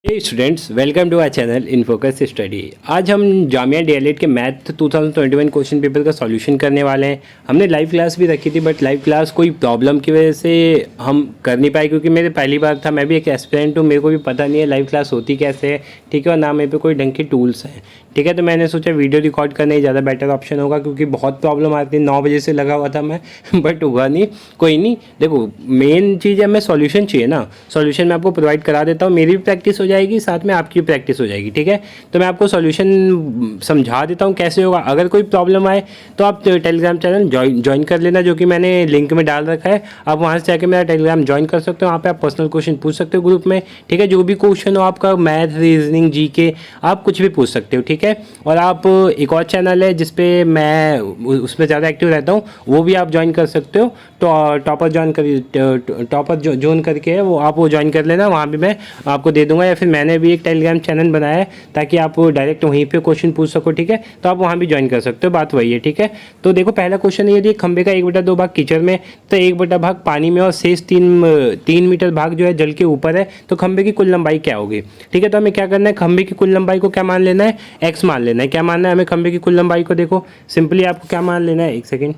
Hey students, welcome to our channel in Focus Study. आज हम Jamia DElEd के math 2021 question paper का solution करने वाले हैं। हमने लाइव क्लास भी रखी थी, बट लाइव क्लास कोई प्रॉब्लम की वजह से हम कर नहीं पाए, क्योंकि मेरे पहली बार था। मैं भी एक एस्पिरेंट हूँ, मेरे को भी पता नहीं है लाइव क्लास होती कैसे है, ठीक है, और ना मेरे पे कोई ढंग के टूल्स हैं, ठीक है। तो मैंने सोचा वीडियो रिकॉर्ड करना ही ज़्यादा बेटर ऑप्शन होगा, क्योंकि बहुत प्रॉब्लम आती है। 9 बजे से लगा हुआ था मैं बट हुआ नहीं, कोई नहीं। देखो, मेन चीज़ है हमें सॉल्यूशन चाहिए ना। सॉल्यूशन मैं आपको प्रोवाइड करा देता हूँ, मेरी भी प्रैक्टिस हो जाएगी, साथ में आपकी प्रैक्टिस हो जाएगी, ठीक है। तो मैं आपको सॉल्यूशन समझा देता हूँ कैसे होगा। अगर कोई प्रॉब्लम आए तो आप टेलीग्राम चैनल ज्वाइन कर लेना, जो कि मैंने लिंक में डाल रखा है। आप वहाँ से जाकर मेरा टेलीग्राम ज्वाइन कर सकते हो। वहाँ पे आप पर्सनल क्वेश्चन पूछ सकते हो ग्रुप में, ठीक है। जो भी क्वेश्चन हो आपका, मैथ, रीजनिंग, जीके, आप कुछ भी पूछ सकते हो, ठीक है। और आप एक और चैनल है जिसपे मैं उसमें ज़्यादा एक्टिव रहता हूँ, वो भी आप ज्वाइन कर सकते हो। तो टॉपर जोन करके है, वो आप वो ज्वाइन कर लेना। वहाँ भी मैं आपको दे दूंगा, या फिर मैंने भी एक टेलीग्राम चैनल बनाया है ताकि आप डायरेक्ट वहीं पे क्वेश्चन पूछ सको, ठीक है। तो आप वहाँ भी ज्वाइन कर सकते हो, बात वही है, ठीक है। तो देखो, पहला क्वेश्चन ये, खंबे का 1/2 भाग कीचड़ में, तो 1/2 भाग पानी में, और शेष 3 मीटर भाग जो है जल के ऊपर है, तो खंबे की कुल लंबाई क्या होगी, ठीक है। तो हमें क्या करना है, खंबे की कुल लंबाई को क्या मान लेना है, एक्स मान लेना है। क्या मानना है हमें खंबे की कुल लंबाई को? देखो सिंपली आपको क्या मान लेना है, एक सेकेंड,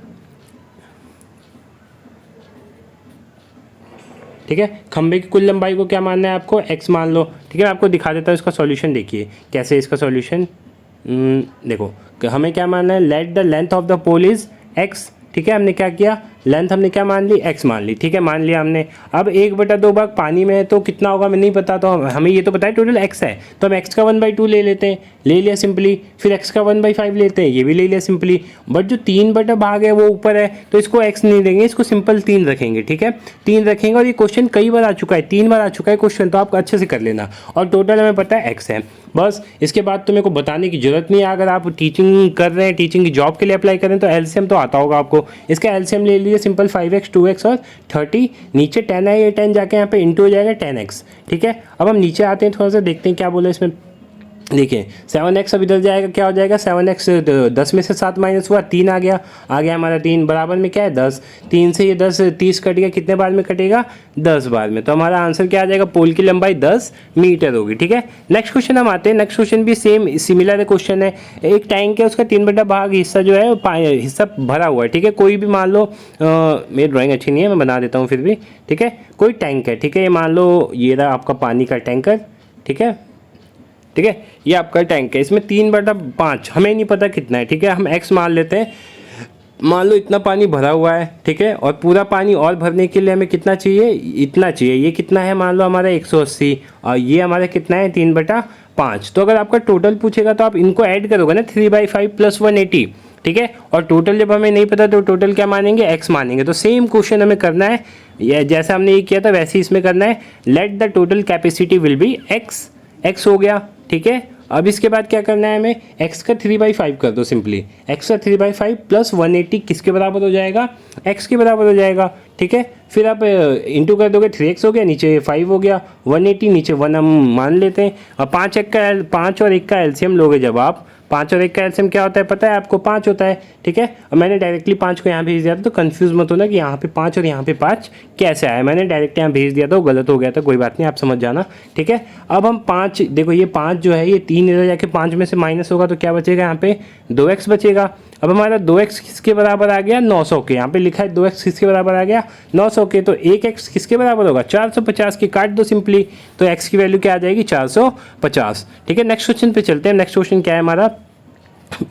ठीक है। खंबे की कुल लंबाई को क्या मानना है आपको, एक्स मान लो, ठीक है। मैं आपको दिखा देता हूँ इसका सॉल्यूशन। देखिए कैसे इसका सॉल्यूशन। देखो, हमें क्या मानना है, let the length of the pole is x, ठीक है। हमने क्या किया, लेंथ हमने क्या मान ली, एक्स मान ली, ठीक है, मान लिया हमने। अब 1/2 भाग पानी में है, तो कितना होगा हमें नहीं पता, तो हमें ये तो पता है टोटल एक्स है, तो हम एक्स का 1/2 ले लेते हैं, ले लिया सिंपली। फिर एक्स का 1/5 लेते हैं, ये भी ले लिया सिंपली। बट जो 3 भाग है वो ऊपर है, तो इसको एक्स नहीं देंगे, इसको सिंपल 3 रखेंगे, ठीक है। 3 रखेंगे, और ये क्वेश्चन कई बार आ चुका है, 3 बार आ चुका है क्वेश्चन, तो आप अच्छे से कर लेना। और टोटल हमें पता है एक्स है, बस। इसके बाद तो मेरे को बताने की जरूरत नहीं है। अगर आप टीचिंग कर रहे हैं, टीचिंग की जॉब के लिए अप्लाई करें, तो एलसीएम तो आता होगा आपको। इसका एलसीएम ले लीजिए सिंपल, 5x 2x और 30, नीचे 10 है, ये 10 जाके यहाँ पे इंटू हो जाएगा 10x, ठीक है। अब हम नीचे आते हैं, थोड़ा सा देखते हैं क्या बोला इसमें। देखिए 7x अब इधर जाएगा, क्या हो जाएगा, 7x 10 में से 7 माइनस हुआ, 3 आ गया हमारा 3 बराबर में क्या है 10। 3 से ये 10 30 कट गया, कितने बार में कटेगा, 10 बार में। तो हमारा आंसर क्या आ जाएगा, पोल की लंबाई 10 मीटर होगी, ठीक है। नेक्स्ट क्वेश्चन हम आते हैं। नेक्स्ट क्वेश्चन भी सेम सिमिलर क्वेश्चन है। एक टैंक है, उसका 3/2 भाग हिस्सा जो है हिस्सा भरा हुआ है, ठीक है। कोई भी मान लो, मेरी ड्राइंग अच्छी नहीं है, मैं बना देता हूँ फिर भी, ठीक है। कोई टैंक है, ठीक है, ये मान लो ये रहा आपका पानी का टैंकर, ठीक है, ठीक है। ये आपका टैंक है, इसमें 3/5 हमें नहीं पता कितना है, ठीक है। हम x मान लेते हैं। मान लो इतना पानी भरा हुआ है, ठीक है, और पूरा पानी और भरने के लिए हमें कितना चाहिए, इतना चाहिए। ये कितना है, मान लो हमारा 180, और ये हमारा कितना है 3/5। तो अगर आपका टोटल पूछेगा तो आप इनको ऐड करोगे ना, 3/5 + 180, ठीक है। और टोटल जब हमें नहीं पता तो टोटल क्या मानेंगे, x मानेंगे। तो सेम क्वेश्चन हमें करना है, ये जैसा हमने ये किया था वैसे ही इसमें करना है। Let the total capacity will be x हो गया, ठीक है। अब इसके बाद क्या करना है हमें, x का 3/5 कर दो सिंपली। x का 3/5 + 180 किसके बराबर हो जाएगा, x के बराबर हो जाएगा, ठीक है। फिर आप इंटू कर दोगे, 3x हो गया, नीचे 5 हो गया, 180 नीचे 1 हम मान लेते हैं। और 5 और 1 का एलसीएम लोगे जब आप, 5 और 1 का एलसीएम क्या होता है पता है आपको, 5 होता है, ठीक है। और मैंने डायरेक्टली 5 को यहाँ भेज दिया था, तो कंफ्यूज मत होना कि यहाँ पे 5 और यहाँ पे 5 कैसे आया। मैंने डायरेक्ट यहाँ भेज दिया था, वो गलत हो गया था, कोई बात नहीं, आप समझ जाना, ठीक है। अब हम 5, देखो ये 5 जो है, ये 3 इधर जाके 5 में से माइनस होगा, तो क्या बचेगा यहाँ पे 2x बचेगा। अब हमारा 2x किसके बराबर आ गया, 900 के। यहाँ पे लिखा है 2x किसके बराबर आ गया, 900 के। तो 1x किसके बराबर होगा, 450 के, काट दो सिंपली, तो x की वैल्यू क्या आ जाएगी, 450, ठीक है। नेक्स्ट क्वेश्चन पे चलते हैं। नेक्स्ट क्वेश्चन क्या है हमारा,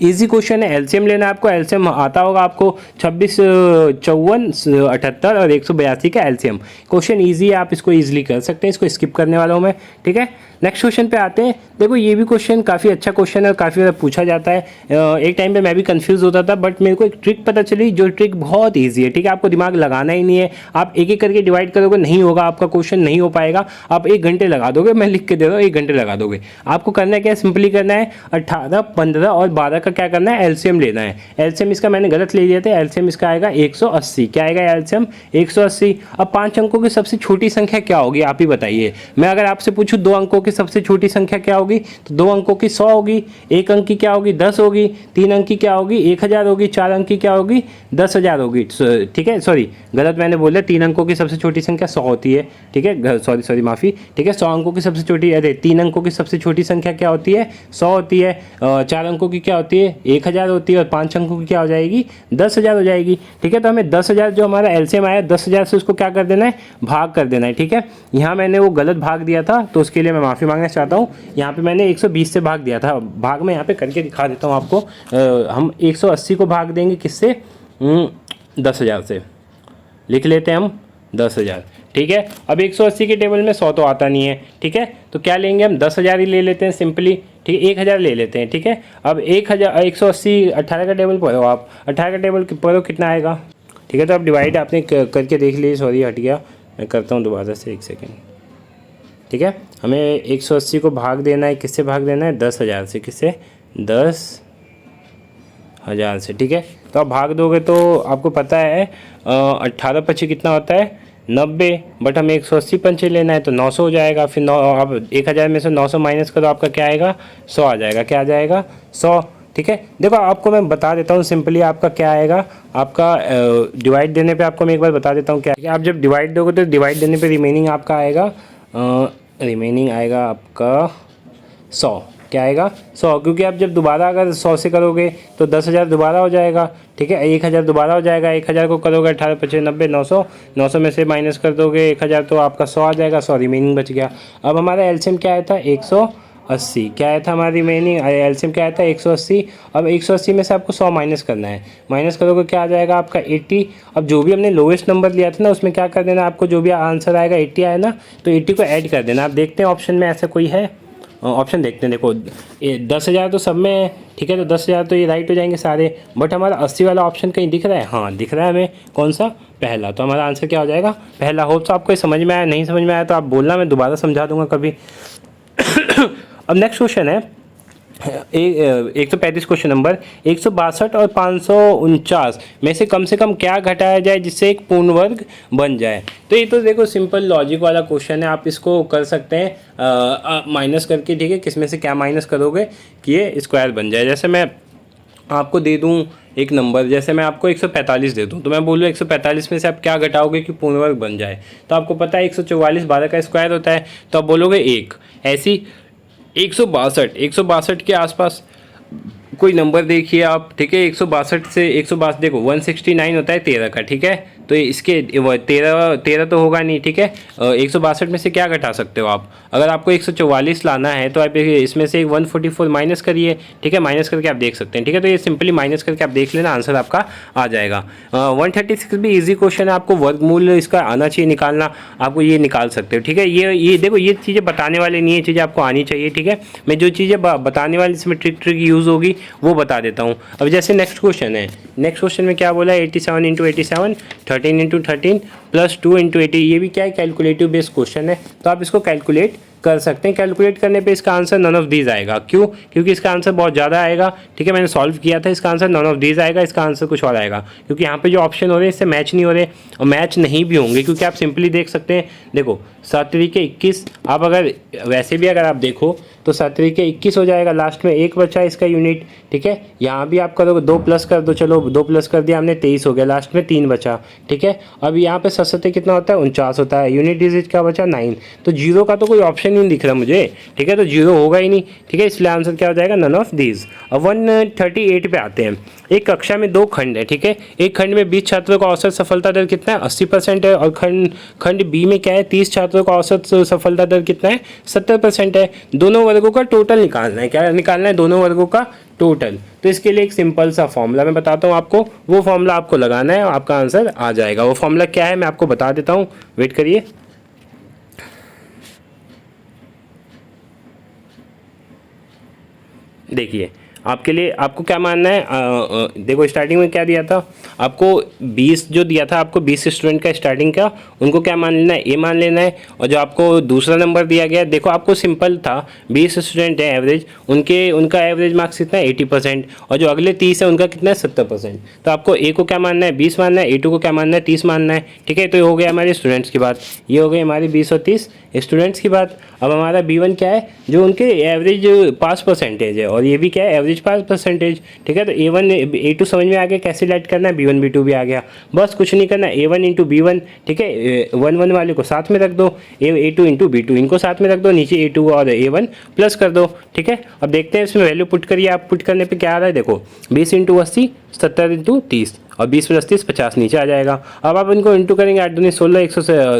इजी क्वेश्चन है। एलसीएम लेना है आपको, एलसीएम आता होगा आपको 26, 54, 78 और 182 का एलसीएम। क्वेश्चन इजी है, आप इसको इजीली कर सकते हैं, इसको स्किप करने वाला हूँ मैं, ठीक है। नेक्स्ट क्वेश्चन पे आते हैं। देखो ये भी क्वेश्चन काफ़ी अच्छा क्वेश्चन है और काफ़ी ज़्यादा पूछा जाता है। एक टाइम पे मैं भी कंफ्यूज होता था, बट मेरे को एक ट्रिक पता चली, जो ट्रिक बहुत ईजी है, ठीक है। आपको दिमाग लगाना ही नहीं है, आप एक एक करके डिवाइड करोगे, नहीं होगा आपका क्वेश्चन, नहीं हो पाएगा। आप 1 घंटे लगा दोगे, मैं लिख के दे रहा हूँ, 1 घंटे लगा दोगे। आपको करना क्या है, सिंपली करना है 18, 15 और 12 का क्या करना है, एलसीएम लेना है। एलसीएम इसका मैंने गलत ले लिया था, एलसीएम इसका आएगा 180। क्या आएगा एलसीएम 180। अब 5 अंकों की सबसे छोटी संख्या क्या होगी आप ही बताइए। मैं अगर आपसे पूछूं 2 अंकों की सबसे छोटी संख्या क्या होगी, तो 2 अंकों की 100 होगी, 1 अंक की क्या होगी 10 होगी, 3 अंक की क्या होगी 1000 होगी, 4 अंक की क्या होगी 10,000 होगी। ठीक है, सॉरी गलत मैंने बोला, 3 अंकों की सबसे छोटी संख्या 100 होती है। ठीक है, सॉरी माफ़ी। ठीक है, 100 अंकों की सबसे छोटी, अरे 3 अंकों की सबसे छोटी संख्या क्या होती है 100 होती है, 4 अंकों की क्या होती है 1000 होती है, और 5 अंकों की क्या हो जाएगी 10,000 हो जाएगी। ठीक है, तो हमें 10,000 जो हमारा एलसीएम आया 10,000 से उसको क्या कर देना है, भाग कर देना है। ठीक है, यहाँ मैंने वो गलत भाग दिया था तो उसके लिए मैं माफ़ी मांगना चाहता हूँ। यहाँ पे मैंने 120 से भाग दिया था, भाग में यहाँ पे करके दिखा देता हूँ आपको। हम 180 को भाग देंगे किससे, 10,000 से, लिख लेते हैं हम 10,000। ठीक है, अब 180 के टेबल में 100 तो आता नहीं है। ठीक है, तो क्या लेंगे हम 10,000 ही ले लेते हैं सिंपली। ठीक है, 1,000 ले लेते हैं। ठीक है, अब 180 18 का टेबल पढ़ो आप, 18 का टेबल पढ़ो कितना आएगा। ठीक है, तो अब डिवाइड आपने करके देख लीजिए, सॉरी हट गया, मैं करता हूँ दोबारा से, 1 सेकेंड। ठीक है, हमें 180 को भाग देना है, किससे भाग देना है 10,000 से, किससे 10,000 से। ठीक है, तो आप भाग दोगे तो आपको पता है 18 पच्चीस कितना होता है 90, बट हमें 180 पंचे लेना है तो 900 हो जाएगा। फिर 9 आप 1000 में से 900 माइनस करो, आपका क्या आएगा 100 आ जाएगा। क्या आ जाएगा 100। ठीक है, देखो आपको मैं बता देता हूँ सिंपली आपका क्या आएगा, आपका डिवाइड देने पे आपको मैं एक बार बता देता हूँ क्या है। आप जब डिवाइड दोगे तो डिवाइड देने पे रिमेनिंग आपका आएगा, रिमेनिंग आएगा आपका 100। क्या आएगा 100, क्योंकि आप जब दोबारा अगर 100 से करोगे तो 10,000 दोबारा हो जाएगा। ठीक है, 1,000 दोबारा हो जाएगा, 1,000 को करोगे 18 पच्चीस 90 900, 900 में से माइनस कर दोगे 1,000 तो आपका 100 आ जाएगा, 100 रिमेनिंग बच गया। अब हमारा एलसीएम क्या आया था 180। क्या आया था हमारा रिमेनिंग एलसीएम क्या आया था 180। अब 180 में से आपको 100 माइनस करना है, माइनस करोगे क्या आ जाएगा आपका 80। अब जो भी हमने लोएस्ट नंबर लिया था ना उसमें क्या कर देना, आपको जो भी आंसर आएगा 80 आया ना तो 80 को ऐड कर देना। आप देखते हैं ऑप्शन में ऐसा कोई है, ऑप्शन देखते हैं। देखो 10,000 तो सब में है। ठीक है, तो 10,000 तो ये राइट हो जाएंगे सारे, बट हमारा 80 वाला ऑप्शन कहीं दिख रहा है, हाँ दिख रहा है हमें, कौन सा पहला। तो हमारा आंसर क्या हो जाएगा पहला। होप तो आपको समझ में आया, नहीं समझ में आया तो आप बोलना, मैं दोबारा समझा दूंगा कभी। अब नेक्स्ट क्वेश्चन है 135 क्वेश्चन नंबर 162 और 549 में से कम क्या घटाया जाए जिससे एक पूर्ण वर्ग बन जाए। तो ये तो देखो सिंपल लॉजिक वाला क्वेश्चन है, आप इसको कर सकते हैं माइनस करके। ठीक है, किस में से क्या माइनस करोगे कि ये स्क्वायर बन जाए। जैसे मैं आपको दे दूं एक नंबर, जैसे मैं आपको 145 दे दूं तो मैं बोलूँ 145 में से आप क्या घटाओगे कि पूर्ण वर्ग बन जाए। तो आपको पता है 144 12 का स्क्वायर होता है, तो आप बोलोगे 1। ऐसी 162 के आसपास कोई नंबर देखिए आप। ठीक है, 162 से 162 देखो 169 होता है 13 का। ठीक है, तो इसके 13 तो होगा नहीं। ठीक है, 162 में से क्या घटा सकते हो आप, अगर आपको 144 लाना है तो आप इसमें से 144 माइनस करिए। ठीक है, माइनस करके आप देख सकते हैं। ठीक है, तो ये सिंपली माइनस करके आप देख लेना, आंसर आपका आ जाएगा। 136 भी इजी क्वेश्चन है, आपको वर्गमूल इसका आना चाहिए निकालना, आपको ये निकाल सकते हो। ठीक है, ये देखो ये चीज़ें बताने वाले नहीं है, चीज़ें आपको आनी चाहिए। ठीक है, मैं जो चीज़ें बताने वाली इसमें ट्रिक यूज़ होगी वो बता देता हूँ। अब जैसे नेक्स्ट क्वेश्चन है, नेक्स्ट क्वेश्चन में क्या बोला है 87 × 87 13 × 13 प्लस 2 × 80। ये भी क्या है कैलकुलेटिव बेस्ड क्वेश्चन है, तो आप इसको कैलकुलेट कर सकते हैं। कैलकुलेट करने पे इसका आंसर नन ऑफ दीज आएगा। क्यों, क्योंकि इसका आंसर बहुत ज़्यादा आएगा। ठीक है, मैंने सॉल्व किया था, इसका आंसर नन ऑफ दीज आएगा, इसका आंसर कुछ और आएगा, क्योंकि यहाँ पे जो ऑप्शन हो रहे हैं इससे मैच नहीं हो रहे और मैच नहीं भी होंगे, क्योंकि आप सिंपली देख सकते हैं। देखो 7 × 21, आप अगर वैसे भी अगर आप देखो तो 7 × 21 हो जाएगा, लास्ट में 1 बचा इसका यूनिट। ठीक है, यहाँ भी आप करोगे 2 प्लस कर दो, चलो 2 प्लस कर दिया हमने 23 हो गया, लास्ट में 3 बचा। ठीक है, अब यहाँ पे 7 कितना होता है 49 होता है, यूनिट डिजिट क्या बचा 9। तो जीरो का तो कोई ऑप्शन ही नहीं दिख रहा मुझे। ठीक है, तो जीरो होगा ही नहीं। ठीक है, इसलिए आंसर क्या हो जाएगा नन ऑफ दीज। अब 138 पे आते हैं। एक कक्षा में 2 खंड है। ठीक है, एक खंड में 20 छात्रों का औसत सफलता दर कितना है 80% है, और खंड बी में क्या है 30 छात्रों का औसत सफलता दर कितना है 70% है। दोनों वर्गों का टोटल निकालना है। क्या निकालना है, दोनों वर्गों का टोटल। तो इसके लिए एक सिंपल सा फॉर्मूला मैं बताता हूँ आपको, वो फॉर्मूला आपको लगाना है और आपका आंसर आ जाएगा। वो फॉर्मूला क्या है मैं आपको बता देता हूँ, वेट करिए। देखिए आपके लिए आपको क्या मानना है, देखो स्टार्टिंग में क्या दिया था आपको, 20 जो दिया था आपको, 20 स्टूडेंट का स्टार्टिंग का, उनको क्या मान लेना है, ए मान लेना है। और जो आपको दूसरा नंबर दिया गया, देखो आपको सिंपल था, 20 स्टूडेंट है एवरेज, उनका एवरेज मार्क्स कितना है 80%, और जो अगले 30 है उनका कितना है 70%। तो आपको ए को क्या मानना है 20 मानना है, ए2 को क्या मानना है 30 मानना है, ठीक है। तो ये हो गया हमारे स्टूडेंट्स की बात, ये हो गई हमारी 20 और 30 स्टूडेंट्स की बात। अब हमारा B1 क्या है, जो उनके एवरेज पास परसेंटेज है, और ये भी क्या है एवरेज पास परसेंटेज, ठीक है। तो A1 A2 समझ में आ गया कैसे लेट करना है, B1 B2 भी आ गया, बस कुछ नहीं करना, A1 इंटू B1, ठीक है, 1 वाले को साथ में रख दो, A2 इंटू B2 इनको साथ में रख दो, नीचे A2 और A1 प्लस कर दो, ठीक है। अब देखते हैं इसमें वैल्यू पुट करिए, आप पुट करने पे क्या आ रहा है, देखो 20 इंटू 80 70 इंटू 30 और 20 प्लस 30 50 नीचे आ जाएगा। अब आप इनको इंटू करेंगे 8 दूनी 16,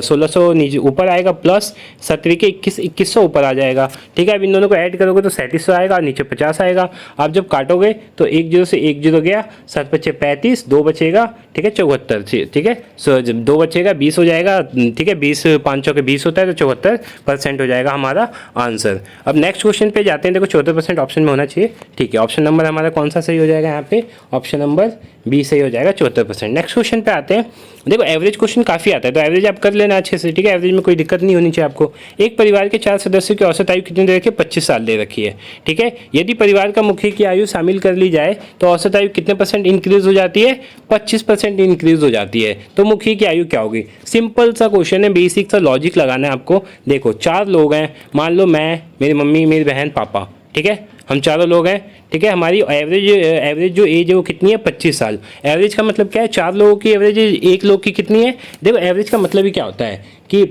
1600 नीचे ऊपर आएगा, प्लस 70 के 2100 ऊपर आ जाएगा, ठीक है। अब इन दोनों को ऐड करोगे तो 3700 आएगा और नीचे 50 आएगा। आप जब काटोगे तो 1 0 से 1 0 गया, 7 बचे 35, 2 बचेगा, ठीक है 74, ठीक है। सो जब 2 बचेगा 20 हो जाएगा, ठीक है, 20 5 के 20 होता है, तो 74% हो जाएगा हमारा आंसर। अब नेक्स्ट क्वेश्चन पे जाते हैं, देखो 74% ऑप्शन में होना चाहिए, ठीक है। ऑप्शन नंबर हमारा कौन सा सही हो जाएगा यहाँ पे, ऑप्शन नंबर बी सही हो जाएगा 74%। नेक्स्ट क्वेश्चन पे आते हैं, देखो एवरेज क्वेश्चन काफ़ी आता है, तो एवरेज आप कर लेना अच्छे से, ठीक है। एवरेज में कोई दिक्कत नहीं होनी चाहिए आपको। एक परिवार के 4 सदस्यों की औसत आयु कितनी दे रखी है, 25 साल दे रखी है, ठीक है। यदि परिवार का मुखिया की आयु शामिल कर ली जाए तो औसत आयु कितने % इंक्रीज हो जाती है, 25% इंक्रीज हो जाती है। तो मुखिया की आयु क्या होगी, सिंपल सा क्वेश्चन है, बेसिक सा लॉजिक लगाना है आपको। देखो 4 लोग हैं, मान लो मैं, मेरी मम्मी, मेरी बहन, पापा, ठीक है, हम चारों लोग हैं, ठीक है। हमारी एवरेज जो एज है वो कितनी है 25 साल। एवरेज का मतलब क्या है, 4 लोगों की एवरेज एक लोग की कितनी है। देखो एवरेज का मतलब ही क्या होता है कि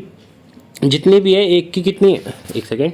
जितनी भी है एक की कितनी, एक सेकेंड,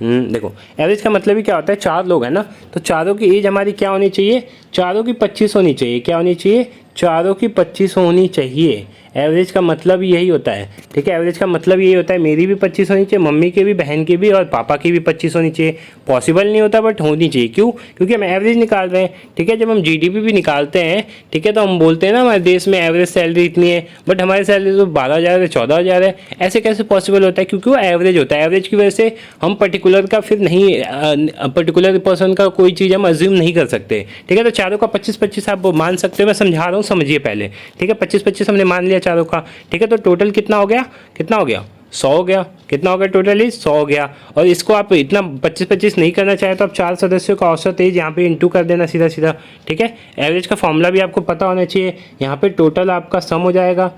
देखो एवरेज का मतलब ही क्या होता है, 4 लोग हैं ना, तो चारों की एज हमारी क्या होनी चाहिए, चारों की 25 होनी चाहिए। क्या होनी चाहिए, चारों की 25 होनी चाहिए। एवरेज का मतलब यही होता है, ठीक है। एवरेज का मतलब यही होता है, मेरी भी 25 होनी चाहिए, मम्मी की भी, बहन की भी और पापा की भी 25 होनी चाहिए। पॉसिबल नहीं होता बट होनी चाहिए, क्यों, क्योंकि हम एवरेज निकाल रहे हैं, ठीक है। जब हम जीडीपी भी निकालते हैं, ठीक है, तो हम बोलते हैं ना हमारे देश में एवरेज सैलरी इतनी है, बट हमारी सैलरी तो 12,000 है, 14,000 है। ऐसे कैसे पॉसिबल होता है, क्योंकि वो एवरेज होता है। एवरेज की वजह से हम पर्टिकुलर का फिर नहीं, पर्टिकुलर पर्सन का कोई चीज़ हम अज्यूम नहीं कर सकते, ठीक है। तो चारों का 25-25 आप मान सकते हो, मैं समझा रहा हूँ, समझिए पहले, ठीक है। 25-25 हमने मान लिया चारों का, ठीक है। तो टोटल कितना हो गया, कितना हो गया, 100 हो गया। कितना हो गया, टोटली 100 हो गया। और इसको आप इतना 25-25 नहीं करना चाहे तो आप 4 सदस्यों का औसत एज यहाँ पे इंटू कर देना सीधा सीधा, ठीक है। एवरेज का फॉर्मूला भी आपको पता होना चाहिए। यहाँ पे टोटल आपका सम हो जाएगा,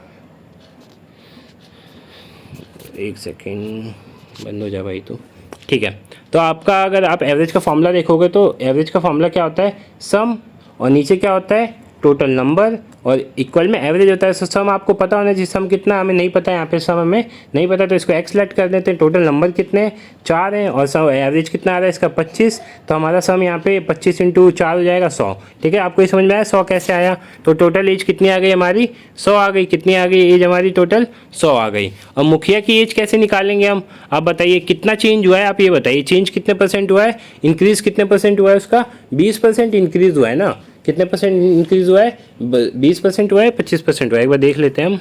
एक सेकेंड बंद हो जाए भाई, तो ठीक है। तो आपका अगर आप एवरेज का फॉर्मूला देखोगे तो एवरेज का फॉर्मूला क्या होता है, सम, और नीचे क्या होता है टोटल नंबर, और इक्वल में एवरेज होता है। सो सम आपको पता होना चाहिए, सम कितना हमें नहीं पता है, यहाँ पे सम हमें नहीं पता, तो इसको एक्स लेट कर देते हैं। टोटल नंबर कितने 4 हैं और सम एवरेज कितना आ रहा है इसका 25, तो हमारा सम यहाँ पे 25 इंटू 4 हो जाएगा 100, ठीक है। आपको ये समझ में आया 100 कैसे आया। तो टोटल एज कितनी आ गई हमारी, 100 आ गई। कितनी आ गई एज हमारी, टोटल 100 आ गई। अब मुखिया की एज कैसे निकालेंगे हम, आप बताइए कितना चेंज हुआ है, आप ये बताइए चेंज कितने % हुआ है, इंक्रीज कितने % हुआ है उसका, 20% इंक्रीज हुआ है ना। कितने % इंक्रीज हुआ है, 20% हुआ है, 25% हुआ है, एक बार देख लेते हैं हम।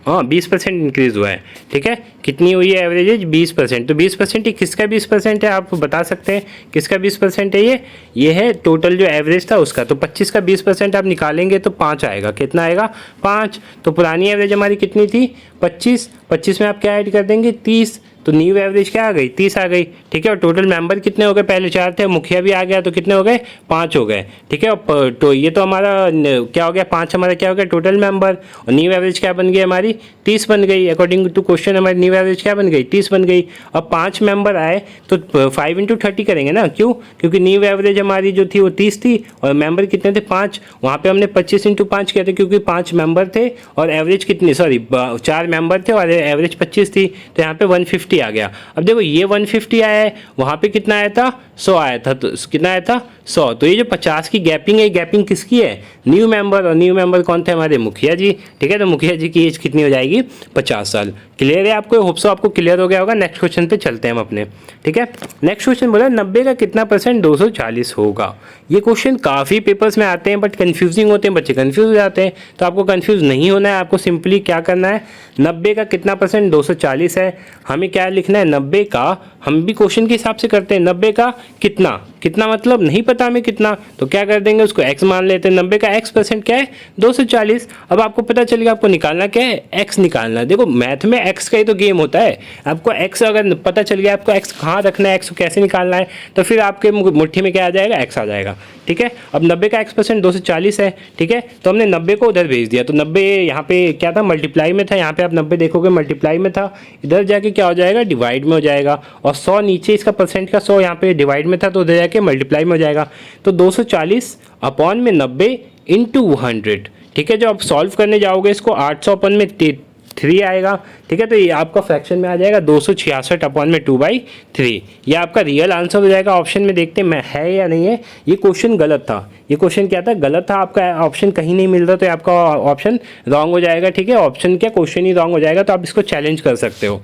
हाँ 20% इंक्रीज हुआ है, ठीक है। कितनी हुई है एवरेज, 20%। तो 20% ही किसका 20% है, आप बता सकते हैं किसका 20% है, ये है टोटल जो एवरेज था उसका। तो 25 का 20% आप निकालेंगे तो 5 आएगा। कितना आएगा, 5। तो पुरानी एवरेज हमारी कितनी थी, 25 में आप क्या ऐड कर देंगे, 30। तो न्यू एवरेज क्या आ गई, 30 आ गई, ठीक है। और टोटल मेंबर कितने हो गए, पहले 4 थे, मुखिया भी आ गया तो कितने हो गए, 5 हो गए, ठीक है। तो ये तो हमारा क्या हो गया, 5 हमारा क्या हो गया टोटल मेंबर, और न्यू एवरेज क्या बन गई हमारी, 30 बन गई। अकॉर्डिंग टू क्वेश्चन हमारी न्यू एवरेज क्या बन गई, 30 बन गई। अब 5 मेंबर आए तो 5 इंटू 30 करेंगे ना, क्यों, क्योंकि न्यू एवरेज हमारी जो थी वो 30 थी और मेंबर कितने थे 5। वहाँ पे हमने 25 इंटू 5 किया था क्योंकि 5 मेंबर थे और एवरेज कितनी, सॉरी 4 मेंबर थे और एवरेज 25 थी, तो यहाँ पे 150 आ गया। अब देखो ये 150 आया है, वहाँ पे कितना आया था, 100 आया था, तो कितना आया था 100। तो ये जो 50 की गैपिंग है, गैपिंग किसकी है? न्यू मेंबर, और न्यू मेंबर कौन थे? हमारे मुखिया जी। ठीक है, तो मुखिया जी की एज कितनी हो जाएगी? 50 साल। क्लियर है आपको? होप सो आपको क्लियर हो गया होगा। नेक्स्ट क्वेश्चन पे चलते हैं हम अपने। ठीक है, नेक्स्ट क्वेश्चन बोला 90 का कितना परसेंट 240 होगा। ये क्वेश्चन काफ़ी पेपर्स में आते हैं बट कंफ्यूजिंग होते हैं, बच्चे कंफ्यूज हो जाते हैं। तो आपको कंफ्यूज नहीं होना है, आपको सिंपली क्या करना है, 90 का कितना परसेंट 240 है, हमें क्या लिखना है? 90 का, हम भी क्वेश्चन के हिसाब से करते हैं, 90 का कितना, कितना मतलब नहीं पता हमें कितना, तो क्या कर देंगे, उसको x मान लेते हैं। 90 का x परसेंट क्या है? 240। अब आपको पता चलेगा आपको निकालना क्या है? x निकालना है। देखो मैथ में x का ही तो गेम होता है। आपको x अगर पता चल गया आपको x कहाँ रखना है, x को कैसे निकालना है, तो फिर आपके मुट्ठी में क्या आ जाएगा? x आ जाएगा। ठीक है, अब 90 का x परसेंट 240 है। ठीक है, तो हमने 90 को उधर भेज दिया, तो 90 यहाँ पे क्या था? मल्टीप्लाई में था। यहाँ पे आप 90 देखोगे मल्टीप्लाई में था, इधर जाके क्या हो जाएगा? डिवाइड में हो जाएगा। और 100 नीचे इसका परसेंट का 100 यहाँ पे डिवाइड में था, तो उधर जाके मल्टीप्लाई में हो जाएगा। तो 240 अपॉन में 90 इंटू 100। ठीक है, जो आप सॉल्व करने जाओगे इसको 800 अपॉन में 3 आएगा। ठीक है, तो ये आपका फ्रैक्शन में आ जाएगा 266 अपॉन में 2/3। ये आपका रियल आंसर हो जाएगा। ऑप्शन में देखते हैं मैं है या नहीं है। ये क्वेश्चन गलत था। ये क्वेश्चन क्या था? गलत था। आपका ऑप्शन कहीं नहीं मिल रहा, तो आपका ऑप्शन रॉन्ग हो जाएगा। ठीक है, ऑप्शन क्या, क्वेश्चन ही रॉन्ग हो जाएगा, तो आप इसको चैलेंज कर सकते हो।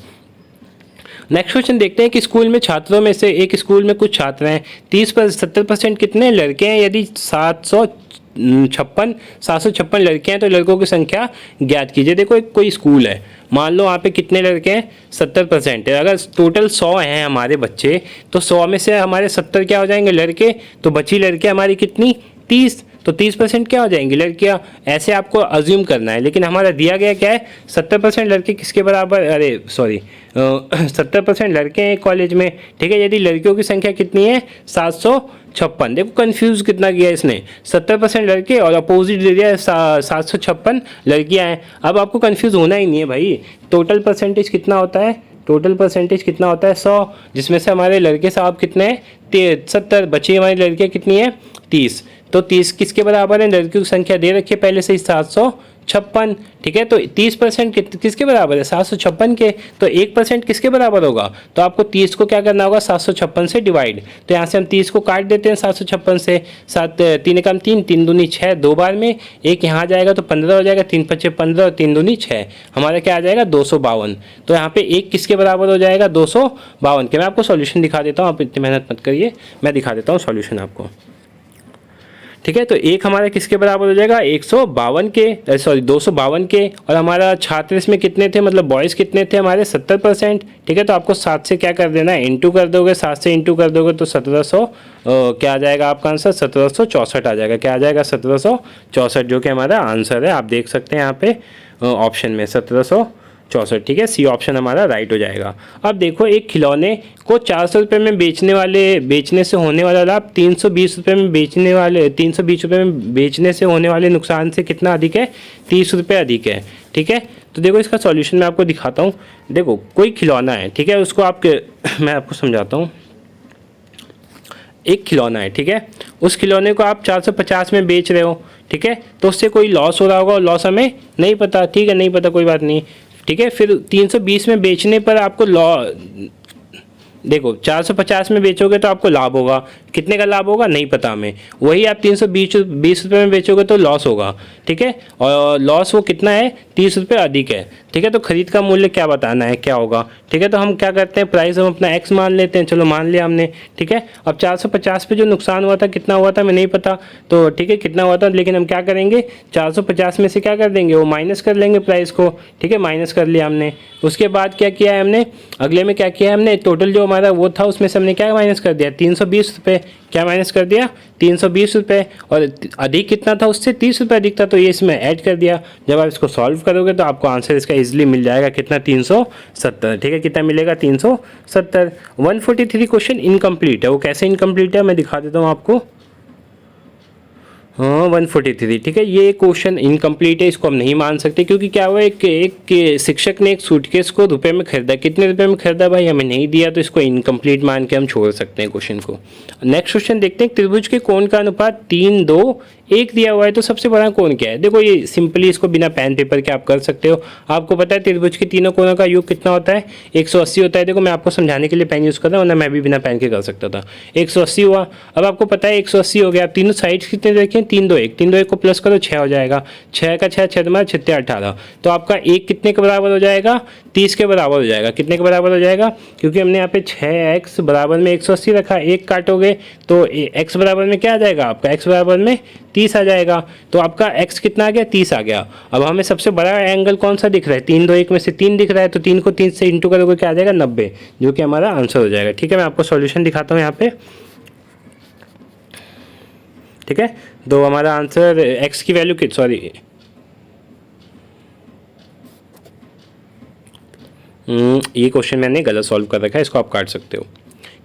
नेक्स्ट क्वेश्चन देखते हैं कि स्कूल में छात्रों में से, एक स्कूल में कुछ छात्र हैं, 70% कितने लड़के हैं? यदि 756 लड़के हैं तो लड़कों की संख्या ज्ञात कीजिए। देखो एक कोई स्कूल है, मान लो वहाँ पे कितने लड़के हैं? 70% है। अगर टोटल 100 हैं हमारे बच्चे, तो 100 में से हमारे 70 क्या हो जाएंगे? लड़के। तो बची लड़कियाँ हमारी कितनी? 30। तो 30% क्या हो जाएंगी? लड़कियाँ। ऐसे आपको अज्यूम करना है, लेकिन हमारा दिया गया क्या है? 70% लड़के किसके बराबर, अरे सॉरी 70% लड़के हैं एक कॉलेज में। ठीक है, यदि लड़कियों की संख्या कितनी है? 756। देखो कंफ्यूज कितना किया इसने, 70% लड़के और अपोजिट दे दिया 756 लड़कियां हैं। अब आपको कंफ्यूज होना ही नहीं है भाई। टोटल परसेंटेज कितना होता है? टोटल परसेंटेज कितना होता है? 100, जिसमें से हमारे लड़के साहब कितने हैं? 70। बची हमारी लड़कियां कितनी है? 30। तो 30 किसके बराबर है? लड़कियों की संख्या दे रखी है पहले से ही 756। ठीक है, तो 30% किसके बराबर है? 756 के। तो 1% किसके बराबर होगा? तो आपको 30 को क्या करना होगा? 756 से डिवाइड। तो यहाँ से हम 30 को काट देते हैं 756 से। 7 3 कम 3, 3 दूनी 6, 2 बार में एक यहाँ जाएगा तो 15 हो जाएगा। 3 5 15 और 3 दूनी 6, हमारा क्या आ जाएगा? 252। तो यहाँ पे एक किसके बराबर हो जाएगा? 252 के। मैं आपको सॉल्यूशन दिखा देता हूँ, आप इतनी मेहनत मत करिए, मैं दिखा देता हूँ सॉल्यूशन आपको। ठीक है, तो एक हमारा किसके बराबर हो जाएगा? 152 के, सॉरी 252 के। और हमारा छात्र इसमें कितने थे, मतलब बॉयज़ कितने थे हमारे? 70%। ठीक है, तो आपको 7 से क्या कर देना है? इंटू कर दोगे। 7 से इंटू कर दोगे तो 1700 क्या आ जाएगा आपका आंसर? 1764 आ जाएगा। क्या आ जाएगा? 1764, जो कि हमारा आंसर है। आप देख सकते हैं यहाँ पे ऑप्शन में 1764। ठीक है, सी ऑप्शन हमारा राइट हो जाएगा। अब देखो एक खिलौने को 400 रुपये में बेचने से होने वाला लाभ 320 रुपये में 320 रुपये में बेचने से होने वाले नुकसान से कितना अधिक है? 30 रुपये अधिक है। ठीक है, तो देखो इसका सॉल्यूशन मैं आपको दिखाता हूँ। देखो कोई खिलौना है, ठीक है, उसको मैं आपको समझाता हूँ। एक खिलौना है, ठीक है, उस खिलौने को आप 450 में बेच रहे हो। ठीक है, तो उससे कोई लॉस हो रहा होगा, लॉस हमें नहीं पता। ठीक है, नहीं पता, कोई बात नहीं। ठीक है, फिर 320 में बेचने पर आपको देखो 450 में बेचोगे तो आपको लाभ होगा। कितने का लाभ होगा नहीं पता हमें। वही आप 320 रुपये में बेचोगे तो लॉस होगा। ठीक है, और लॉस वो कितना है? 30 रुपये अधिक है। ठीक है, तो खरीद का मूल्य क्या बताना है, क्या होगा? ठीक है, तो हम क्या करते हैं, प्राइस हम अपना x मान लेते हैं। चलो मान लिया हमने। ठीक है, अब 450 पे जो नुकसान हुआ था कितना हुआ था हमें नहीं पता, तो ठीक है कितना हुआ था, लेकिन हम क्या करेंगे 450 में से क्या कर देंगे, वो माइनस कर लेंगे प्राइस को। ठीक है, माइनस कर लिया हमने। उसके बाद क्या किया है हमने, अगले में क्या किया है हमने, टोटल जो हमारा वो था उसमें से हमने क्या माइनस कर दिया, 320 रुपये। क्या माइनस कर दिया, 320 रुपये। और अधिक कितना था उससे, 30 रुपये अधिक था, तो ये इसमें ऐड कर दिया। जब आप इसको सॉल्व करोगे तो आपको आंसर इसका इजीली मिल जाएगा, कितना 370। ठीक है, कितना मिलेगा 370। 143 क्वेश्चन इनकम्प्लीट है। वो कैसे इनकम्प्लीट है मैं दिखा देता हूँ आपको। हाँ 143। ठीक है, ये क्वेश्चन इनकम्प्लीट है, इसको हम नहीं मान सकते, क्योंकि क्या हुआ, एक शिक्षक ने एक सूटकेस को रुपए में खरीदा। कितने रुपए में खरीदा भाई, हमें नहीं दिया, तो इसको इनकम्प्लीट मान के हम छोड़ सकते हैं क्वेश्चन को। नेक्स्ट क्वेश्चन देखते हैं, त्रिभुज के कोण का अनुपात 3, 2, एक दिया हुआ है तो सबसे बड़ा कोण क्या है? देखो ये सिंपली इसको बिना पेन पेपर के आप कर सकते हो। आपको पता है त्रिभुज के तीनों कोणों का योग कितना होता है? 180 होता है। देखो मैं आपको समझाने के लिए पेन यूज़ कर रहा हूँ, वरना मैं भी बिना पेन के कर सकता था। 180 हुआ। अब आपको पता है 180 हो गया। आप तीनों साइड्स कितने देखें? 3 2 1, 3 2 1 को प्लस करो 6 हो जाएगा। 6 का 6, 6 मार 6 18। तो आपका एक कितने के बराबर हो जाएगा? 30 के बराबर हो जाएगा। कितने के बराबर हो जाएगा? क्योंकि हमने यहाँ पे 6x बराबर में 180 रखा, एक काटोगे तो x बराबर में क्या आ जाएगा आपका? x बराबर में 30 आ जाएगा। तो आपका x कितना आ गया? 30 आ गया। अब हमें सबसे बड़ा एंगल कौन सा दिख रहा है? 3 2 1 में से 3 दिख रहा है, तो 3 को 3 से इंटू करोगे क्या आ जाएगा? 90, जो कि हमारा आंसर हो जाएगा। ठीक है, मैं आपको सॉल्यूशन दिखाता हूँ यहाँ पे। ठीक है, तो हमारा आंसर x की वैल्यू ये क्वेश्चन मैंने गलत सॉल्व कर रखा है, इसको आप काट सकते हो,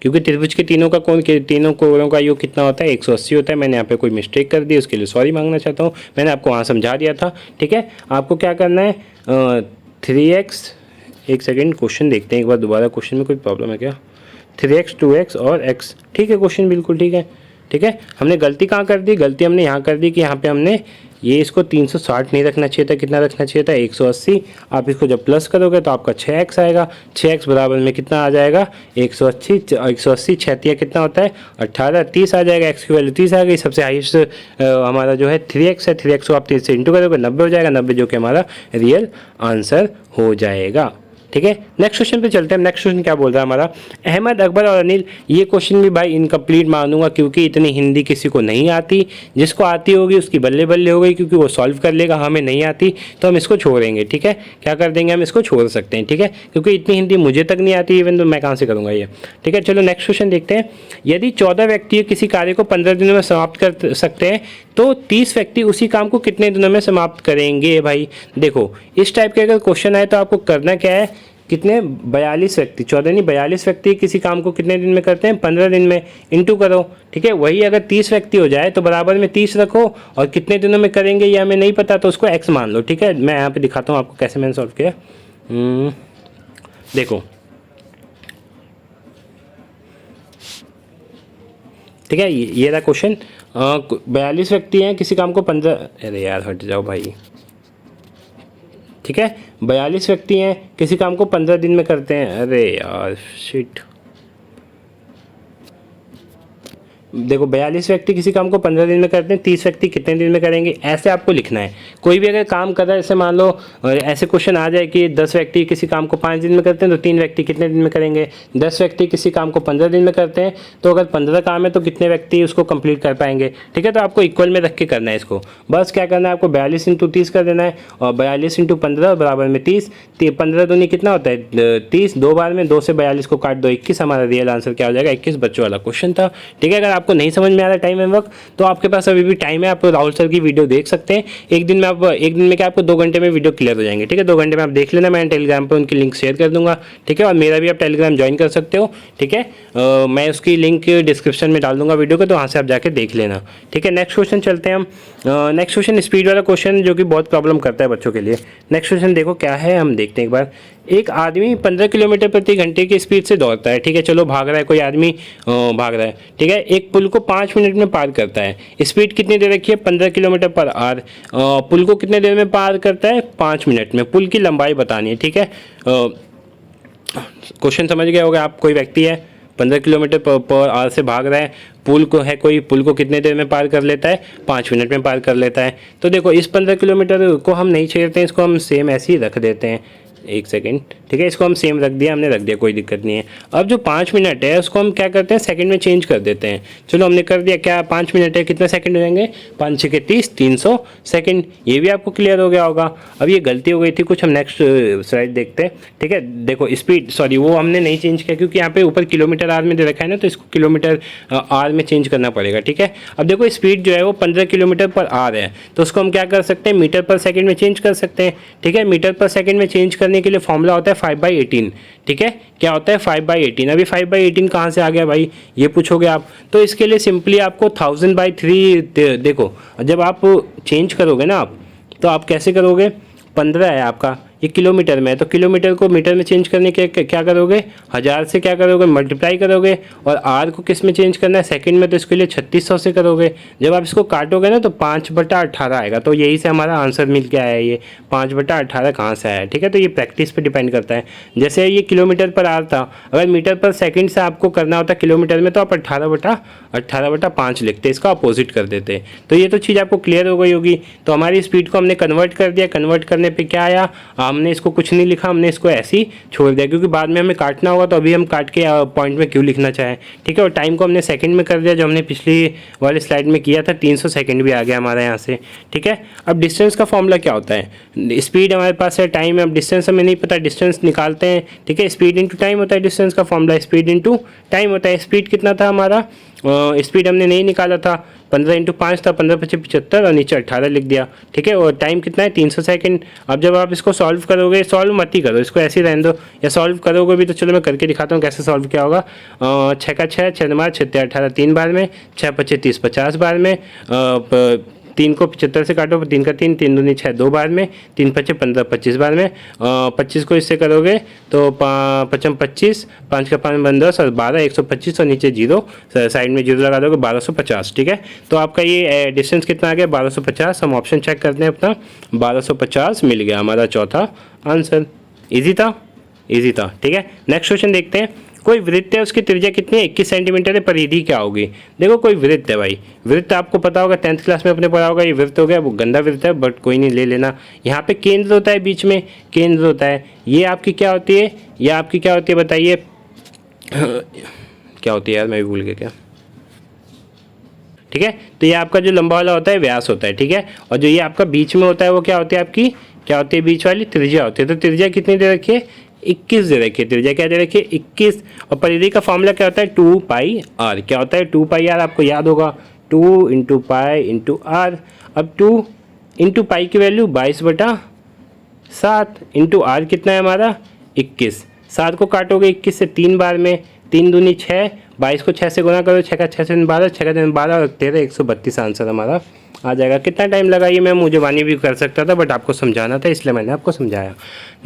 क्योंकि त्रिभुज के तीनों का कोण के तीनों कोणों का योग कितना होता है? 180 होता है। मैंने यहाँ पे कोई मिस्टेक कर दी, उसके लिए सॉरी मांगना चाहता हूँ। मैंने आपको वहाँ समझा दिया था। ठीक है, आपको क्या करना है? 3x, एक सेकेंड क्वेश्चन देखते हैं एक बार दोबारा, क्वेश्चन में कोई प्रॉब्लम है क्या? 3x 2x और x, ठीक है, क्वेश्चन बिल्कुल ठीक है। ठीक है, हमने गलती कहाँ कर दी? गलती हमने यहाँ कर दी कि यहाँ पे हमने ये इसको 360 नहीं रखना चाहिए था। कितना रखना चाहिए था? 180। आप इसको जब प्लस करोगे तो आपका 6x आएगा। 6x बराबर में कितना आ जाएगा? 180 6 कितना होता है? 18, 30 आ जाएगा। x की वैल्यू 30 आ गई। सबसे हाईएस्ट हमारा जो है 3x है। 3x को आप 30 से इंटू करोगे 90 हो जाएगा। 90 जो कि हमारा रियल आंसर हो जाएगा। ठीक है, नेक्स्ट क्वेश्चन पे चलते हैं। नेक्स्ट क्वेश्चन क्या बोल रहा है हमारा? अहमद, अकबर और अनिल। ये क्वेश्चन भी भाई इनकम्प्लीट मानूंगा, क्योंकि इतनी हिंदी किसी को नहीं आती। जिसको आती होगी उसकी बल्ले बल्ले हो गई, क्योंकि वो सॉल्व कर लेगा। हमें नहीं आती तो हम इसको छोड़ेंगे। ठीक है, क्या कर देंगे? हम इसको छोड़ सकते हैं। ठीक है, क्योंकि इतनी हिंदी मुझे तक नहीं आती, इवन तो मैं कहाँ से करूँगा ये। ठीक है, चलो नेक्स्ट क्वेश्चन देखते हैं। यदि 14 व्यक्ति किसी कार्य को 15 दिनों में समाप्त कर सकते हैं, तो 30 व्यक्ति उसी काम को कितने दिनों में समाप्त करेंगे? भाई देखो, इस टाइप के अगर क्वेश्चन आए तो आपको करना क्या है? कितने? 42 व्यक्ति, 14 नहीं 42 व्यक्ति किसी काम को कितने दिन में करते हैं? 15 दिन में। इंटू करो। ठीक है, वही अगर 30 व्यक्ति हो जाए तो बराबर में 30 रखो, और कितने दिनों में करेंगे ये हमें नहीं पता, तो उसको x मान लो। ठीक है, मैं यहाँ पे दिखाता हूँ आपको कैसे मैंने सॉल्व किया। देखो, ठीक है, ये रहा क्वेश्चन। 42 व्यक्ति हैं, किसी काम को 15, अरे यार हट जाओ भाई। ठीक है, 42 व्यक्ति हैं, किसी काम को 15 दिन में करते हैं। अरे यार शिट, देखो 42 व्यक्ति किसी काम को 15 दिन में करते हैं, 30 व्यक्ति कितने दिन में करेंगे, ऐसे आपको लिखना है। कोई भी अगर काम कर रहा है, जैसे मान लो ऐसे क्वेश्चन आ जाए कि 10 व्यक्ति किसी काम को 5 दिन में करते हैं, तो 3 व्यक्ति कितने दिन में करेंगे। 10 व्यक्ति किसी काम को 15 दिन में करते हैं, तो अगर 15 काम है तो कितने व्यक्ति उसको कंप्लीट कर पाएंगे। ठीक है, तो आपको इक्वल में रख के करना है इसको। बस क्या करना है आपको, 42 × 30 कर देना है, और 42 × 15 बराबर में 30। 15 दूनी कितना होता है? 30। 2 बार में 2 से 42 को काट दो, 21। हमारा रियल आंसर क्या हो जाएगा? 21। बच्चों वाला क्वेश्चन था। ठीक है, अगर आपको नहीं समझ में आ रहा टाइम एंड वक्त, तो आपके पास अभी भी टाइम है, आप राहुल सर की वीडियो देख सकते हैं। एक दिन में क्या आपको 2 घंटे में वीडियो क्लियर हो जाएंगे। ठीक है, 2 घंटे में आप देख लेना, मैं टेलीग्राम पर उनकी लिंक शेयर कर दूंगा। ठीक है, और मेरा भी आप टेलीग्राम ज्वाइन कर सकते हो। ठीक है, मैं उसकी लिंक डिस्क्रिप्शन में डाल दूंगा वीडियो को, तो वहाँ से आप जाके देख लेना। ठीक है, नेक्स्ट क्वेश्चन चलते हैं हम। नेक्स्ट क्वेश्चन स्पीड वाला क्वेश्चन, जो कि बहुत प्रॉब्लम करता है बच्चों के लिए। नेक्स्ट क्वेश्चन देखो क्या है, हम देखते हैं एक बार। एक आदमी 15 किलोमीटर प्रति घंटे की स्पीड से दौड़ता है। ठीक है, चलो भाग रहा है, कोई आदमी भाग रहा है। ठीक है, एक पुल को 5 मिनट में पार करता है। स्पीड कितनी दे रखी है? 15 किलोमीटर पर आवर। पुल को कितने देर में पार करता है? 5 मिनट में। पुल की लंबाई बतानी है। ठीक है, क्वेश्चन समझ गए होगा आप। कोई व्यक्ति है 15 किलोमीटर पर आवर से भाग रहा है, पुल को है कोई, पुल को कितने देर में पार कर लेता है? 5 मिनट में पार कर लेता है। तो देखो, इस 15 किलोमीटर को हम नहीं छेड़ते हैं, इसको हम सेम ऐसे ही रख देते हैं। एक सेकेंड, ठीक है, इसको हम सेम रख दिया, हमने रख दिया, कोई दिक्कत नहीं है। अब जो 5 मिनट है उसको हम क्या करते हैं? सेकंड में चेंज कर देते हैं। चलो हमने कर दिया, क्या 5 मिनट है, कितने सेकंड हो जाएंगे? 5 6 30, 300 सेकंड। ये भी आपको क्लियर हो गया होगा। अब ये गलती हो गई थी कुछ, हम नेक्स्ट स्लाइड देखते हैं। ठीक है, देखो स्पीड, सॉरी वो हमने नहीं चेंज किया, क्योंकि यहाँ पे ऊपर किलोमीटर आवर में दे रखा है ना, तो इसको किलोमीटर आवर में चेंज करना पड़ेगा। ठीक है, अब देखो स्पीड जो है वो 15 किलोमीटर पर आवर है, तो उसको हम क्या कर सकते हैं? मीटर पर सेकेंड में चेंज कर सकते हैं। ठीक है, मीटर पर सेकेंड में चेंज करने के लिए फॉर्मूला होता है 5/18। ठीक है, क्या होता है? 5/18। अभी 5/18 कहाँ से आ गया भाई, ये पूछोगे आप। तो इसके लिए सिंपली आपको 1000/3 देखो, जब आप चेंज करोगे ना आप, तो आप कैसे करोगे? 15 है आपका, ये किलोमीटर में है, तो किलोमीटर को मीटर में चेंज करने के क्या करोगे, 1000 से क्या करोगे, मल्टीप्लाई करोगे, और आर को किस में चेंज करना है, सेकंड में, तो इसके लिए 3600 से करोगे। जब आप इसको काटोगे ना तो 5/18 आएगा। तो यही से हमारा आंसर मिल के आया, ये 5/18 कहाँ से आया, ठीक है। तो ये प्रैक्टिस पे डिपेंड करता है। जैसे ये किलोमीटर पर आर था, अगर मीटर पर सेकंड से आपको करना होता किलोमीटर में, तो आप 18/5 लिखते, इसका अपोजिट कर देते। तो ये तो चीज़ आपको क्लियर हो गई होगी। तो हमारी स्पीड को हमने कन्वर्ट कर दिया, कन्वर्ट करने पे क्या आया, हमने इसको कुछ नहीं लिखा, हमने इसको ऐसे ही छोड़ दिया, क्योंकि बाद में हमें काटना होगा, तो अभी हम काट के पॉइंट में क्यों लिखना चाहें, ठीक है। और टाइम को हमने सेकंड में कर दिया, जो हमने पिछली वाले स्लाइड में किया था, 300 सेकंड भी आ गया हमारा यहाँ से, ठीक है। अब डिस्टेंस का फॉर्मूला क्या होता है, स्पीड हमारे पास है, टाइम है, अब डिस्टेंस हमें नहीं पता, डिस्टेंस निकालते हैं, ठीक है। स्पीड इंटू टाइम होता है डिस्टेंस का फॉर्मूला, स्पीड इंटू टाइम होता है। स्पीड कितना था हमारा, स्पीड हमने नहीं निकाला था, 15 × 5 था, 15 × 5 = 75 और नीचे 18 लिख दिया, ठीक है। और टाइम कितना है, 300 सेकंड। अब जब आप इसको सॉल्व करोगे, सॉल्व मत ही करो, इसको ऐसे ही रहने दो, या सॉल्व करोगे भी तो चलो मैं करके दिखाता हूँ कैसे सॉल्व किया होगा। 6 का 6, 6 9 6 18 3 बार में, 6 × 25 = 30 50 बार में, 3 को 75 से काटो, 3 का 3, 3 दूनी 6 2 बार में, 3 × 5 = 15 25 बार में, 25 को इससे करोगे तो 5 × 25, 5 का 5 = 10 और 12 125 और नीचे 0, साइड में 0 लगा दोगे, 1250, ठीक है। तो आपका ये डिस्टेंस कितना आ गया, 1250। हम ऑप्शन चेक करते हैं अपना, 1250 मिल गया हमारा चौथा आंसर। ईजी था, ईजी था, ठीक है। नेक्स्ट क्वेश्चन देखते हैं। कोई वृत्त है, उसकी त्रिज्या कितनी है, 21 सेंटीमीटर है, परिधि क्या होगी। देखो कोई वृत्त है भाई, वृत्त आपको पता होगा, 10th क्लास में अपने पढ़ा होगा, ये वृत्त हो गया, वो गंदा वृत्त है बट कोई नहीं, ले लेना। यहाँ पे केंद्र होता है, बीच में केंद्र होता है। ये आपकी क्या होती है, ये आपकी क्या होती है बताइए, क्या होती है यार, मैं भी भूल गया क्या, ठीक है। तो ये आपका जो लंबा वाला होता है व्यास होता है, ठीक है। और जो ये आपका बीच में होता है वो क्या होती है आपकी, क्या होती है बीच वाली, त्रिज्या होती है। तो त्रिज्या कितनी दे रखी है, 21 दे रखी है, त्रिज्या क्या दे रखी है, 21। और परिधि का फॉर्मूला क्या होता है, 2πr। क्या होता है 2πr, आपको याद होगा, 2 × π × r। अब 2 × π की वैल्यू 22/7 इंटू r कितना है हमारा 21। 7 को काटोगे 21 से 3 बार में, 3 दूनी 6, 22 को 6 से गुना करो, 6 का 6 से 12, 6 का 12 और 13, 132 आंसर हमारा आ जाएगा। कितना टाइम लगा ये मैं मुझे वानी भी कर सकता था, बट आपको समझाना था इसलिए मैंने आपको समझाया।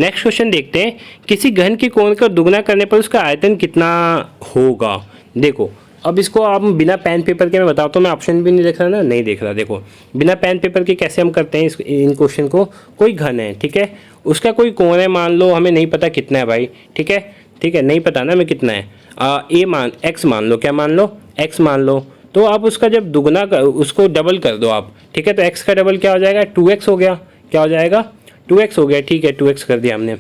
नेक्स्ट क्वेश्चन देखते हैं। किसी घन के कोण को दुगना करने पर उसका आयतन कितना होगा। देखो अब इसको आप बिना पेन पेपर के मैं बताता हूँ, मैं ऑप्शन भी नहीं देख रहा ना, नहीं देख रहा। देखो बिना पेन पेपर के कैसे हम करते हैं इन क्वेश्चन को। कोई घन है, ठीक है, उसका कोई कोण है, मान लो हमें नहीं पता कितना है भाई, ठीक है, ठीक है, नहीं पता ना हमें कितना है, एक्स मान लो, क्या मान लो, एक्स मान लो। तो आप उसका जब दुगना उसको डबल कर दो आप, ठीक है। तो x का डबल क्या हो जाएगा, 2x हो गया, क्या हो जाएगा 2x हो गया, ठीक है, 2x कर दिया हमने।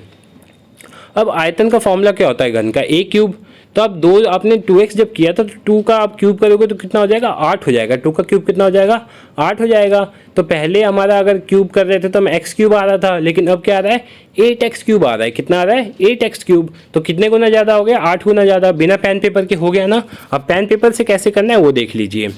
अब आयतन का फॉर्मूला क्या होता है घन का, a³। तो अब दो आपने 2x जब किया था तो 2 का आप क्यूब करोगे तो कितना हो जाएगा, 8 हो जाएगा। 2 का क्यूब कितना हो जाएगा, 8 हो जाएगा। तो पहले हमारा अगर क्यूब कर रहे थे तो हम x³ आ रहा था, लेकिन अब क्या आ रहा है 8x³ आ रहा है। कितना आ रहा है 8x³। तो कितने गुना ज़्यादा हो गया, 8 गुना ज़्यादा। बिना पेन पेपर के हो गया ना। अब पेन पेपर से कैसे करना है वो देख लीजिए।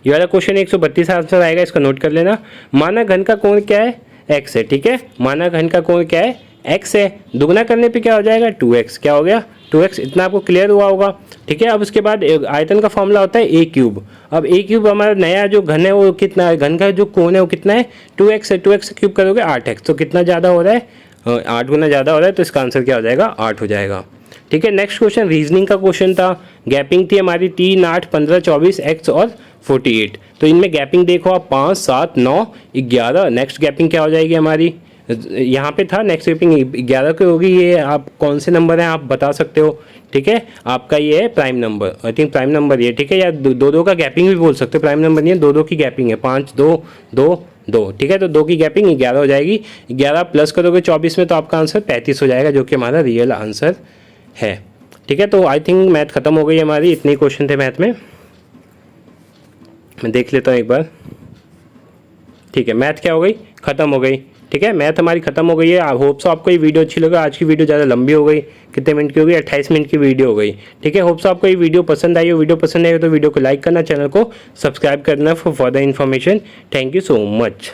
ये वाला क्वेश्चन 132 आंसर आएगा, इसका नोट कर लेना। माना घन का कोण क्या है, x है, ठीक है। माना घन का कोण क्या है, x है। दुगना करने पे क्या हो जाएगा 2x, क्या हो गया 2x। इतना आपको क्लियर हुआ होगा, ठीक है। अब उसके बाद आयतन का फॉर्मूला होता है a³। अब a³ हमारा नया जो घन है वो कितना है, घन का जो कोण है वो कितना है 2x है। 2x से क्यूब करोगे 8x, तो कितना ज़्यादा हो रहा है 8 गुना ज़्यादा हो रहा है। तो इसका आंसर क्या हो जाएगा 8 हो जाएगा, ठीक है। नेक्स्ट क्वेश्चन रीजनिंग का क्वेश्चन था। गैपिंग थी हमारी 3, 8, 15, 24, x और 48। तो इनमें गैपिंग देखो आप 5, 7, 9, 11। नेक्स्ट गैपिंग क्या हो जाएगी हमारी, यहाँ पे था नेक्स्ट गैपिंग 11 की होगी। ये आप कौन से नंबर हैं आप बता सकते हो, ठीक है। आपका ये है prime number, I think prime number ये, ठीक है। या 2 का गैपिंग भी बोल सकते हो, प्राइम नंबर नहीं है, 2 की गैपिंग है, 5, 2, 2, 2, ठीक है। तो 2 की गैपिंग 11 हो जाएगी। 11 प्लस करोगे 24 में तो आपका आंसर 35 हो जाएगा, जो कि हमारा रियल आंसर है, ठीक है। तो आई थिंक मैथ खत्म हो गई हमारी, इतने क्वेश्चन थे मैथ में। मैं देख लेता हूँ एक बार, ठीक है। मैथ क्या हो गई, खत्म हो गई, ठीक है। मैथ हमारी खत्म हो गई है। आई होप सो आपको ये वीडियो अच्छी लगा। आज की वीडियो ज़्यादा लंबी हो गई, कितने मिनट की हो गई, 28 मिनट की वीडियो हो गई, ठीक है। होप सो आपको ये वीडियो पसंद आई हो। वीडियो पसंद आई हो तो वीडियो को लाइक करना, चैनल को सब्सक्राइब करना for further information. Thank you so much.